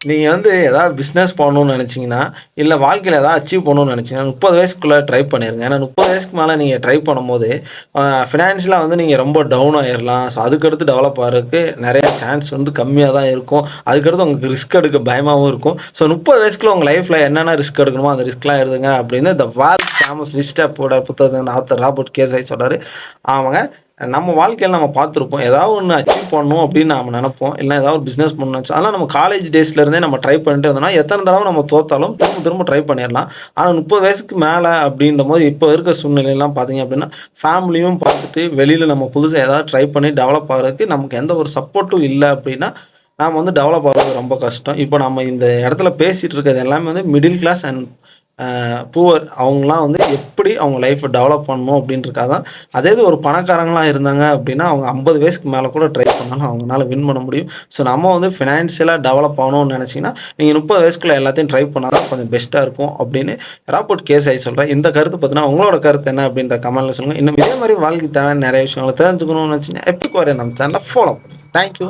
நீங்க வந்து ஏதாவது பிசினஸ் பண்ணணும்னு நெனச்சீங்கன்னா, இல்ல வாழ்க்கையில ஏதாவது அச்சீவ் பண்ணணும்னு நெனச்சீங்கன்னா, 30 வயசுக்குள்ள ட்ரை பண்ணிருங்க. ஏன்னா 30 வயசுக்கு மேல நீங்க ட்ரை பண்ணும்போது, ஃபினான்ஷியலா வந்து நீங்க ரொம்ப டவுன் ஆயிரலாம். ஸோ அதுக்கடுத்து டெவலப் ஆகுறதுக்கு நெறைய சான்ஸ் வந்து கம்மியா தான் இருக்கும். அதுக்கடுத்து உங்களுக்கு ரிஸ்க் எடுக்க பயமாவும் இருக்கும். ஸோ 30 வயசுக்குள்ள உங்க லைஃப்ல என்னென்ன ரிஸ்க் எடுக்கணுமோ, அந்த ரிஸ்க்லாம் எடுங்க அப்படின்னு த வேர்ல்ட் ஃபேமஸ் ரிச் டாடோட புத்தகத்தின் ஆத்தர் ராபர்ட் கியோசாகி சொல்றாரு. ஆமாங்க. நம்ம வாழ்க்கையில நம்ம பார்த்துருப்போம். ஏதாவது ஒண்ணு அச்சீவ் பண்ணணும் அப்படின்னு நாம நெனைப்போம். இல்ல ஏதாவது ஒரு பிசினஸ் பண்ணணும்னு நெனச்சோம். அதெல்லாம் நம்ம காலேஜ் டேஸ்ல இருந்தே நம்ம ட்ரை பண்ணிட்டே இருந்தோம்னா, எத்தன தடவ நம்ம தோத்தாலும் திரும்ப திரும்ப ட்ரை பண்ணிறலாம். ஆனா 30 வயசுக்கு மேல அப்படின்றபோது, இப்ப இருக்க சூழ்நிலைலாம் பார்த்தீங்க அப்படின்னா, ஃபேமிலியும் பார்த்துட்டு வெளியில நம்ம புதுசா ஏதாவது ட்ரை பண்ணி டெவலப் ஆகுறதுக்கு நமக்கு எந்த ஒரு சப்போர்ட்டும் இல்ல அப்படின்னா, நாம வந்து டெவலப் ஆகுறது ரொம்ப கஷ்டம். இப்ப நம்ம இந்த இடத்துல பேசிட்டு இருக்கிறது எல்லாமே வந்து மிடில் கிளாஸ் அண்ட் புவர் அவங்கலாம் வந்து எப்படி அவங்க லைஃப்ப டெவலப் பண்ணணும் அப்படின்றதுக்காக தான். அதே இது ஒரு பணக்காரங்களா இருந்தாங்க அப்படின்னா, அவங்க 50 வயசுக்கு மேல கூட ட்ரை பண்ணாலும் அவங்கனால வின் பண்ண முடியும். ஸோ நம்ம வந்து ஃபினான்ஷியலா டெவலப் ஆகணும்னு நெனச்சீங்கன்னா, நீங்க 30 வயசுக்குள்ள எல்லாத்தையும் ட்ரை பண்ணா தான் கொஞ்சம் பெஸ்ட்டா இருக்கும் அப்படின்னு ராபர்ட் கேசாய் சொல்றார். இந்த கருத்து பத்தின உங்களோட கருத்து என்ன அப்படின்ற கமெண்ட்ல சொல்லுங்க. இன்னும் இதே மாரி வாழ்க்கைக்கு தேவையான நெறைய விஷயங்கள தெரிஞ்சுக்கணும்னு நெனச்சீங்கன்னா, எப்பிக் வாரியர் நம்ம சேனல ஃபாலோ பண்ணுங்க. Thank you.